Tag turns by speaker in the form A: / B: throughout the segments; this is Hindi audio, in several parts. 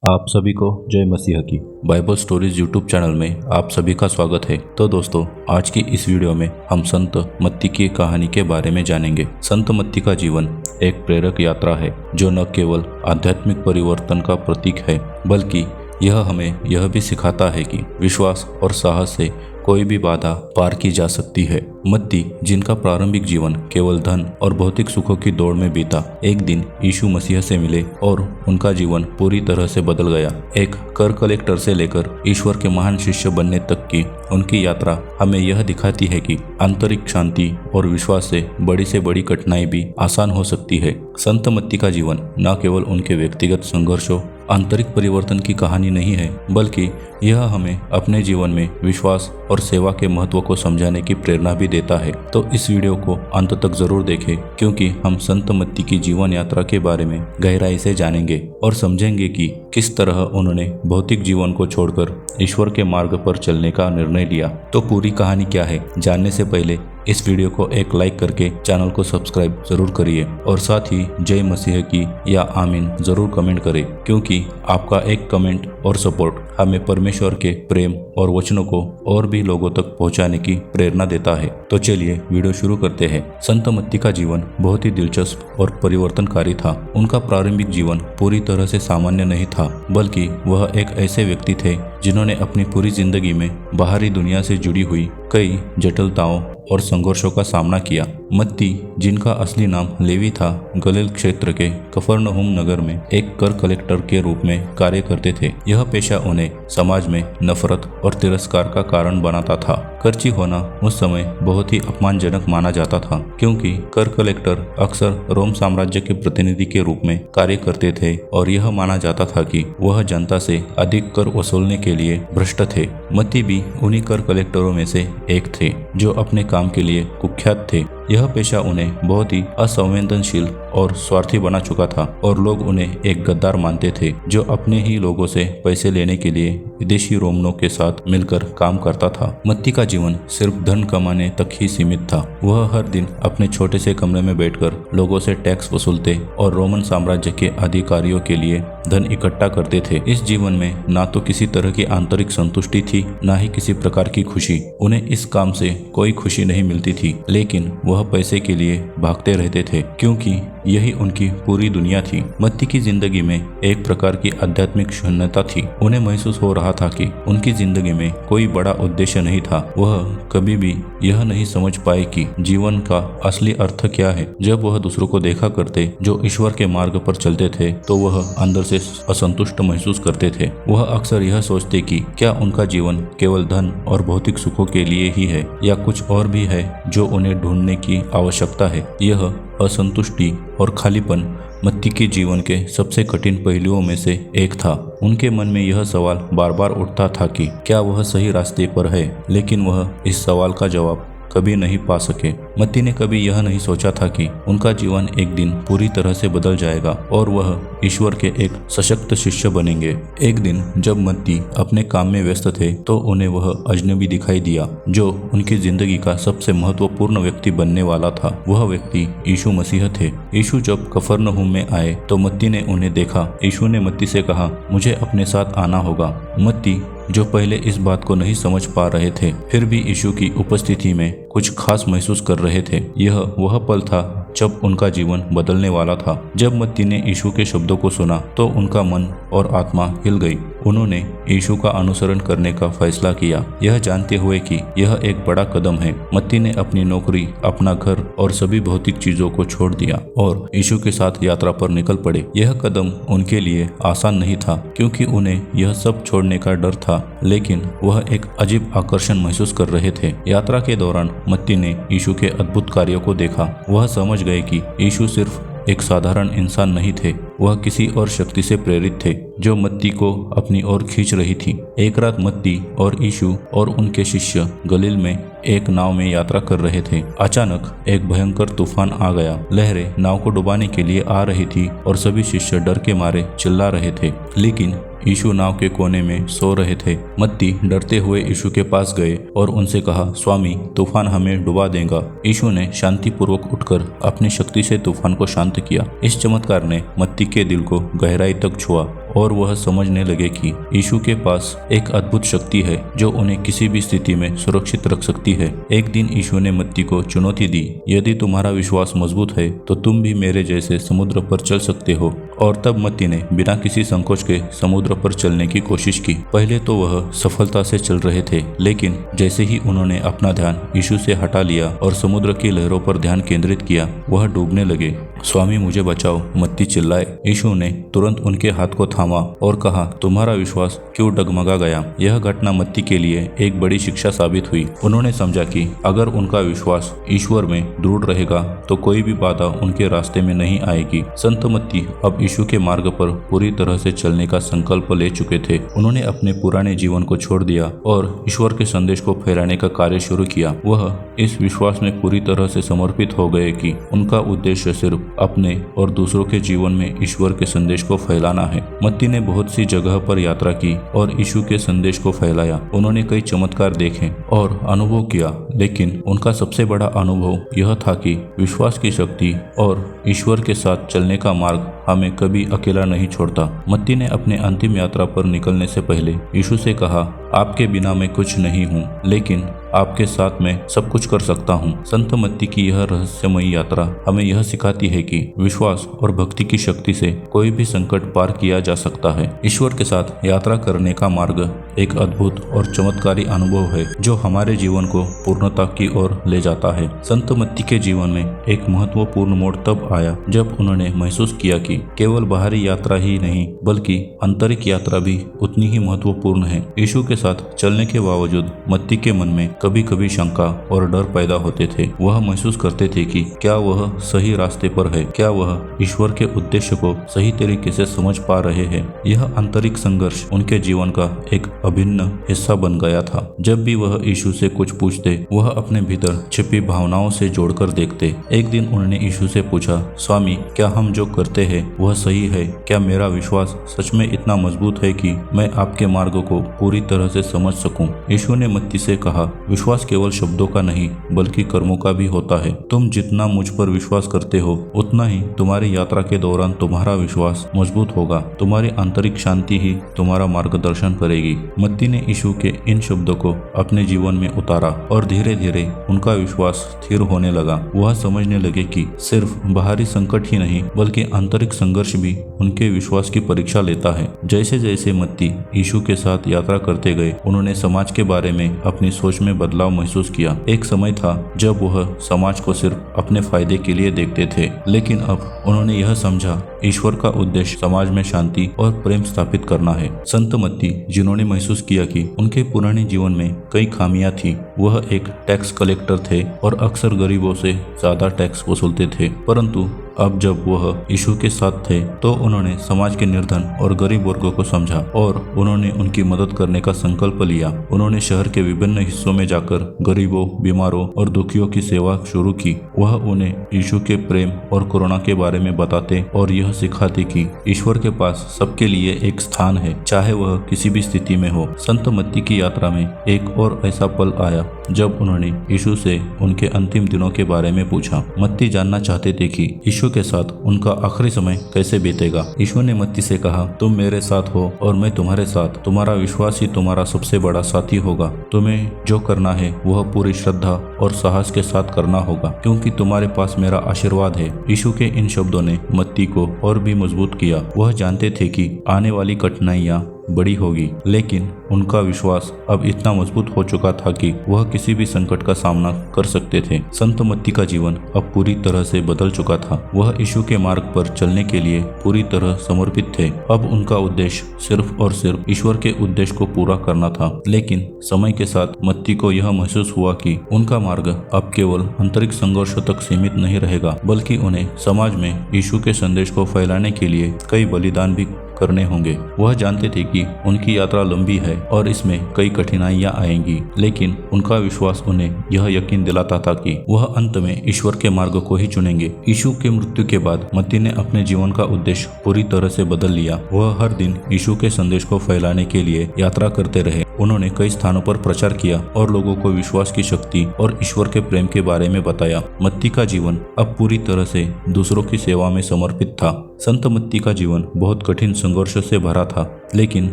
A: आप सभी को जय मसीह की बाइबल स्टोरीज यूट्यूब चैनल में आप सभी का स्वागत है। तो दोस्तों, आज की इस वीडियो में हम संत मत्ती की कहानी के बारे में जानेंगे। संत मत्ती का जीवन एक प्रेरक यात्रा है जो न केवल आध्यात्मिक परिवर्तन का प्रतीक है बल्कि यह हमें यह भी सिखाता है कि विश्वास और साहस से कोई भी बाधा पार की जा सकती है। मत्ती, जिनका प्रारंभिक जीवन केवल धन और भौतिक सुखों की दौड़ में बीता, एक दिन यीशु मसीह से मिले और उनका जीवन पूरी तरह से बदल गया। एक कर कलेक्टर से लेकर ईश्वर के महान शिष्य बनने तक की उनकी यात्रा हमें यह दिखाती है कि आंतरिक शांति और विश्वास से बड़ी कठिनाई भी आसान हो सकती है। संत मत्ती का जीवन न केवल उनके व्यक्तिगत संघर्षों, आंतरिक परिवर्तन की कहानी नहीं है बल्कि यह हमें अपने जीवन में विश्वास और सेवा के महत्व को समझाने की प्रेरणा भी देता है। तो इस वीडियो को अंत तक जरूर देखें क्योंकि हम संत मत्ती की जीवन यात्रा के बारे में गहराई से जानेंगे और समझेंगे कि किस तरह उन्होंने भौतिक जीवन को छोड़कर ईश्वर के मार्ग पर चलने का निर्णय लिया। तो पूरी कहानी क्या है, जानने से पहले इस वीडियो को एक लाइक करके चैनल को सब्सक्राइब जरूर करिए और साथ ही जय मसीह की या आमीन जरूर कमेंट करें क्योंकि आपका एक कमेंट और सपोर्ट हमें परमेश्वर के प्रेम और वचनों को और भी लोगों तक पहुंचाने की प्रेरणा देता है। तो चलिए वीडियो शुरू करते हैं। संत मत्ती का जीवन बहुत ही दिलचस्प और परिवर्तनकारी था। उनका प्रारंभिक जीवन पूरी तरह से सामान्य नहीं था बल्कि वह एक ऐसे व्यक्ति थे जिन्होंने अपनी पूरी जिंदगी में बाहरी दुनिया से जुड़ी हुई कई जटिलताओं और संघर्षों का सामना किया। मत्ती, जिनका असली नाम लेवी था, गलील क्षेत्र के कफरनहूम नगर में एक कर कलेक्टर के रूप में कार्य करते थे। यह पेशा उन्हें समाज में नफरत और तिरस्कार का कारण बनाता था। कर्ची होना उस समय बहुत ही अपमानजनक माना जाता था क्योंकि कर कलेक्टर अक्सर रोम साम्राज्य के प्रतिनिधि के रूप में कार्य करते थे और यह माना जाता था कि वह जनता से अधिक कर वसूलने के लिए भ्रष्ट थे। मत्ती भी उन्हीं कर कलेक्टरों में से एक थे जो अपने काम के लिए कुख्यात थे। यह पेशा उन्हें बहुत ही असंवेदनशील और स्वार्थी बना चुका था और लोग उन्हें एक गद्दार मानते थे जो अपने ही लोगों से पैसे लेने के लिए विदेशी रोमनों के साथ मिलकर काम करता था। मत्ती का जीवन सिर्फ धन कमाने तक ही सीमित था। वह हर दिन अपने छोटे से कमरे में बैठकर लोगों से टैक्स वसूलते और रोमन साम्राज्य के अधिकारियों के लिए धन इकट्ठा करते थे। इस जीवन में ना तो किसी तरह की आंतरिक संतुष्टि थी, ना ही किसी प्रकार की खुशी। उन्हें इस काम से कोई खुशी नहीं मिलती थी, लेकिन वह पैसे के लिए भागते रहते थे क्योंकि यही उनकी पूरी दुनिया थी। मत्ती की जिंदगी में एक प्रकार की आध्यात्मिक शून्यता थी। उन्हें महसूस हो रहा था कि उनकी जिंदगी में कोई बड़ा उद्देश्य नहीं था। वह कभी भी यह नहीं समझ पाए कि जीवन का असली अर्थ क्या है। जब वह दूसरों को देखा करते जो ईश्वर के मार्ग पर चलते थे तो वह अंदर से असंतुष्ट महसूस करते थे। वह अक्सर यह सोचते कि क्या उनका जीवन केवल धन और भौतिक सुखों के लिए ही है या कुछ और भी है जो उन्हें ढूंढने की आवश्यकता है। यह असंतुष्टि और खालीपन मत्ती के जीवन के सबसे कठिन पहलुओं में से एक था। उनके मन में यह सवाल बार बार उठता था कि क्या वह सही रास्ते पर है, लेकिन वह इस सवाल का जवाब कभी नहीं पा सके। मत्ती ने कभी यह नहीं सोचा था कि उनका जीवन एक दिन पूरी तरह से बदल जाएगा और वह ईश्वर के एक सशक्त शिष्य बनेंगे। एक दिन जब मत्ती अपने काम में व्यस्त थे तो उन्हें वह अजनबी दिखाई दिया जो उनकी जिंदगी का सबसे महत्वपूर्ण व्यक्ति बनने वाला था। वह व्यक्ति यीशु मसीह थे। यीशु जब कफरनहूम में आए तो मत्ती ने उन्हें देखा। यीशु ने मत्ती से कहा, मुझे अपने साथ आना होगा। मत्ती, जो पहले इस बात को नहीं समझ पा रहे थे, फिर भी यीशु की उपस्थिति में कुछ खास महसूस कर रहे थे। यह वह पल था जब उनका जीवन बदलने वाला था। जब मत्ती ने यीशु के शब्दों को सुना तो उनका मन और आत्मा हिल गई। उन्होंने यीशु का अनुसरण करने का फैसला किया, यह जानते हुए कि यह एक बड़ा कदम है। मत्ती ने अपनी नौकरी, अपना घर और सभी भौतिक चीजों को छोड़ दिया और यीशु के साथ यात्रा पर निकल पड़े। यह कदम उनके लिए आसान नहीं था क्योंकि उन्हें यह सब छोड़ने का डर था, लेकिन वह एक अजीब आकर्षण महसूस कर रहे थे। यात्रा के दौरान मत्ती ने यीशु के अद्भुत कार्यों को देखा। वह समझ गए कि यीशु सिर्फ एक साधारण इंसान नहीं थे, वह किसी और शक्ति से प्रेरित थे जो मत्ती को अपनी ओर खींच रही थी। एक रात मत्ती और यीशु और उनके शिष्य गलील में एक नाव में यात्रा कर रहे थे। अचानक एक भयंकर तूफान आ गया। लहरें नाव को डुबाने के लिए आ रही थी और सभी शिष्य डर के मारे चिल्ला रहे थे, लेकिन यीशु नाव के कोने में सो रहे थे। मत्ती डरते हुए यीशु के पास गए और उनसे कहा, स्वामी, तूफान हमें डुबा देगा। यीशु ने शांतिपूर्वक उठकर अपनी शक्ति से तूफान को शांत किया। इस चमत्कार ने मत्ती के दिल को गहराई तक छुआ और वह समझने लगे कि यीशु के पास एक अद्भुत शक्ति है जो उन्हें किसी भी स्थिति में सुरक्षित रख सकती है। एक दिन यीशु ने मत्ती को चुनौती दी, यदि तुम्हारा विश्वास मजबूत है तो तुम भी मेरे जैसे समुद्र पर चल सकते हो। और तब मत्ती ने बिना किसी संकोच के समुद्र पर चलने की कोशिश की। पहले तो वह सफलता से चल रहे थे, लेकिन जैसे ही उन्होंने अपना ध्यान यीशु से हटा लिया और समुद्र की लहरों पर ध्यान केंद्रित किया, वह डूबने लगे। स्वामी मुझे बचाओ, मत्ती चिल्लाए। यीशु ने तुरंत उनके हाथ को थामा और कहा, तुम्हारा विश्वास क्यों डगमगा गया। यह घटना मत्ती के लिए एक बड़ी शिक्षा साबित हुई। उन्होंने समझा कि अगर उनका विश्वास ईश्वर में दृढ़ रहेगा तो कोई भी बाधा उनके रास्ते में नहीं आएगी। संत मत्ती अब यीशु के मार्ग पर पूरी तरह से चलने का संकल्प ले चुके थे। उन्होंने अपने पुराने जीवन को छोड़ दिया और ईश्वर के संदेश को फैलाने का कार्य शुरू किया। वह इस विश्वास में पूरी तरह से समर्पित हो गए कि उनका उद्देश्य सिर्फ अपने और दूसरों के जीवन में ईश्वर के संदेश को फैलाना है। मत्ती ने बहुत सी जगह पर यात्रा की और यीशु के संदेश को फैलाया। उन्होंने कई चमत्कार देखे और अनुभव किया, लेकिन उनका सबसे बड़ा अनुभव यह था कि विश्वास की शक्ति और ईश्वर के साथ चलने का मार्ग हमें कभी अकेला नहीं छोड़ता। मत्ती ने अपने अंतिम यात्रा पर निकलने से पहले यीशु से कहा, आपके बिना मैं कुछ नहीं हूँ, लेकिन आपके साथ मैं सब कुछ कर सकता हूँ। संत मत्ती की यह रहस्यमयी यात्रा हमें यह सिखाती है कि विश्वास और भक्ति की शक्ति से कोई भी संकट पार किया जा सकता है। ईश्वर के साथ यात्रा करने का मार्ग एक अद्भुत और चमत्कारी अनुभव है जो हमारे जीवन को पूर्णता की ओर ले जाता है। संत मत्ती के जीवन में एक महत्वपूर्ण मोड़ तब आया जब उन्होंने महसूस किया कि केवल बाहरी यात्रा ही नहीं बल्कि आंतरिक यात्रा भी उतनी ही महत्वपूर्ण है। यीशु के साथ चलने के बावजूद मत्ती के मन में कभी कभी शंका और डर पैदा होते थे। वह महसूस करते थे कि क्या वह सही रास्ते पर है, क्या वह ईश्वर के उद्देश्य को सही तरीके से समझ पा रहे हैं। यह आंतरिक संघर्ष उनके जीवन का एक अभिन्न हिस्सा बन गया था। जब भी वह यीशु से कुछ पूछते, वह अपने भीतर छिपी भावनाओं से जोड़कर देखते। एक दिन उन्होंने यीशु से पूछा, स्वामी क्या हम जो करते हैं वह सही है? क्या मेरा विश्वास सच में इतना मजबूत है कि मैं आपके मार्ग को पूरी तरह से समझ सकूं? यीशु ने मत्ती से कहा, विश्वास केवल शब्दों का नहीं बल्कि कर्मों का भी होता है। तुम जितना मुझ पर विश्वास करते हो उतना ही तुम्हारी यात्रा के दौरान तुम्हारा विश्वास मजबूत होगा। तुम्हारी आंतरिक शांति ही तुम्हारा मार्गदर्शन करेगी। मत्ती ने यीशु के इन शब्दों को अपने जीवन में उतारा और धीरे धीरे उनका विश्वास स्थिर होने लगा। वह समझने लगे कि सिर्फ बाहरी संकट ही नहीं बल्कि आंतरिक संघर्ष भी उनके विश्वास की परीक्षा लेता है। जैसे जैसे मत्ती यीशु के साथ यात्रा करते गए, उन्होंने समाज के बारे में अपनी सोच में बदलाव महसूस किया। एक समय था जब वह समाज को सिर्फ अपने फायदे के लिए देखते थे, लेकिन अब उन्होंने यह समझा ईश्वर का उद्देश्य समाज में शांति और प्रेम स्थापित करना है। संत मत्ती, जिन्होंने महसूस किया कि उनके पुराने जीवन में कई खामियां थी, वह एक टैक्स कलेक्टर थे और अक्सर गरीबों से ज्यादा टैक्स वसूलते थे, परंतु अब जब वह यीशु के साथ थे तो उन्होंने समाज के निर्धन और गरीब वर्गों को समझा और उन्होंने उनकी मदद करने का संकल्प लिया। उन्होंने शहर के विभिन्न हिस्सों में जाकर गरीबों, बीमारों और दुखियों की सेवा शुरू की। वह उन्हें यीशु के प्रेम और करुणा के बारे में बताते और यह सिखाते कि ईश्वर के पास सबके लिए एक स्थान है, चाहे वह किसी भी स्थिति में हो। संत मत्ती की यात्रा में एक और ऐसा पल आया जब उन्होंने यीशु से उनके अंतिम दिनों के बारे में पूछा। मत्ती जानना चाहते थे कि यीशु के साथ उनका आखिरी समय कैसे बीतेगा। यीशु ने मत्ती से कहा, तुम मेरे साथ हो और मैं तुम्हारे साथ। तुम्हारा विश्वास ही तुम्हारा सबसे बड़ा साथी होगा। तुम्हें जो करना है वह पूरी श्रद्धा और साहस के साथ करना होगा, क्योंकि तुम्हारे पास मेरा आशीर्वाद है। यीशु के इन शब्दों ने मत्ती को और भी मजबूत किया। वह जानते थे कि आने वाली कठिनाइयां बड़ी होगी, लेकिन उनका विश्वास अब इतना मजबूत हो चुका था कि वह किसी भी संकट का सामना कर सकते थे। संत मत्ती का जीवन अब पूरी तरह से बदल चुका था। वह यीशु के मार्ग पर चलने के लिए पूरी तरह समर्पित थे। अब उनका उद्देश्य सिर्फ और सिर्फ ईश्वर के उद्देश्य को पूरा करना था। लेकिन समय के साथ मत्ती को यह महसूस हुआ कि उनका मार्ग अब केवल आंतरिक संघर्षों तक सीमित नहीं रहेगा, बल्कि उन्हें समाज में यीशु के संदेश को फैलाने के लिए कई बलिदान भी करने होंगे। वह जानते थे कि उनकी यात्रा लंबी है और इसमें कई कठिनाइयां आएंगी, लेकिन उनका विश्वास उन्हें यह यकीन दिलाता था कि वह अंत में ईश्वर के मार्ग को ही चुनेंगे। यीशु के मृत्यु के बाद मत्ती ने अपने जीवन का उद्देश्य पूरी तरह से बदल लिया। वह हर दिन यीशु के संदेश को फैलाने के लिए यात्रा करते रहे। उन्होंने कई स्थानों पर प्रचार किया और लोगों को विश्वास की शक्ति और ईश्वर के प्रेम के बारे में बताया। मत्ती का जीवन अब पूरी तरह से दूसरों की सेवा में समर्पित था। संत मत्ती का जीवन बहुत कठिन संघर्षों से भरा था, लेकिन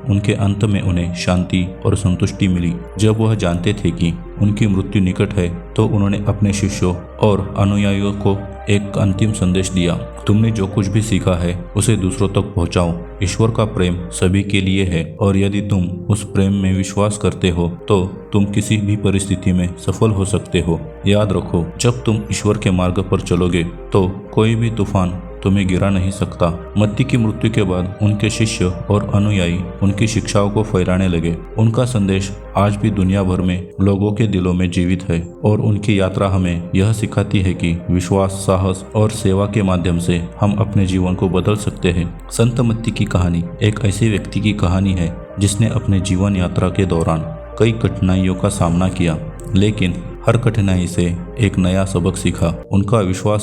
A: उनके अंत में उन्हें शांति और संतुष्टि मिली। जब वह जानते थे कि उनकी मृत्यु निकट है, तो उन्होंने अपने शिष्यों और अनुयायियों को एक अंतिम संदेश दिया। तुमने जो कुछ भी सीखा है उसे दूसरों तक पहुंचाओ। ईश्वर का प्रेम सभी के लिए है, और यदि तुम उस प्रेम में विश्वास करते हो तो तुम किसी भी परिस्थिति में सफल हो सकते हो। याद रखो, जब तुम ईश्वर के मार्ग पर चलोगे तो कोई भी तूफान तुम्हें गिरा नहीं सकता। मत्ती की मृत्यु के बाद उनके शिष्य और अनुयायी उनकी शिक्षाओं को फैलाने लगे। उनका संदेश आज भी दुनिया भर में लोगों के दिलों में जीवित है, और उनकी यात्रा हमें यह सिखाती है कि विश्वास, साहस और सेवा के माध्यम से हम अपने जीवन को बदल सकते हैं। संत मत्ती की कहानी एक ऐसे व्यक्ति की कहानी है जिसने अपने जीवन यात्रा के दौरान कई कठिनाइयों का सामना किया, लेकिन हर कठिनाई से एक नया सबक सीखा। उनका विश्वास,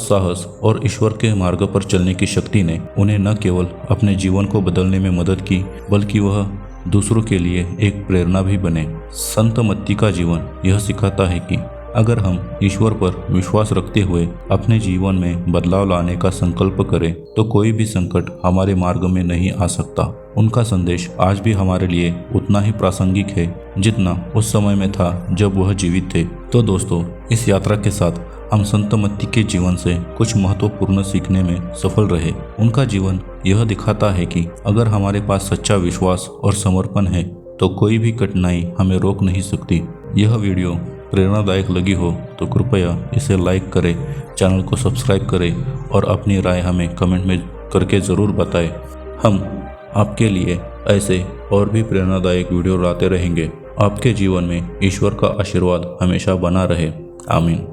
A: साहस और ईश्वर के मार्ग पर चलने की शक्ति ने उन्हें न केवल अपने जीवन को बदलने में मदद की, बल्कि वह दूसरों के लिए एक प्रेरणा भी बने। संत मत्ती का जीवन यह सिखाता है कि अगर हम ईश्वर पर विश्वास रखते हुए अपने जीवन में बदलाव लाने का संकल्प करें, तो कोई भी संकट हमारे मार्ग में नहीं आ सकता। उनका संदेश आज भी हमारे लिए उतना ही प्रासंगिक है जितना उस समय में था जब वह जीवित थे। तो दोस्तों, इस यात्रा के साथ हम संत मत्ती के जीवन से कुछ महत्वपूर्ण सीखने में सफल रहे। उनका जीवन यह दिखाता है कि अगर हमारे पास सच्चा विश्वास और समर्पण है तो कोई भी कठिनाई हमें रोक नहीं सकती। यह वीडियो प्रेरणादायक लगी हो तो कृपया इसे लाइक करें, चैनल को सब्सक्राइब करें और अपनी राय हमें कमेंट में करके ज़रूर बताएं। हम आपके लिए ऐसे और भी प्रेरणादायक वीडियो लाते रहेंगे। आपके जीवन में ईश्वर का आशीर्वाद हमेशा बना रहे। आमीन।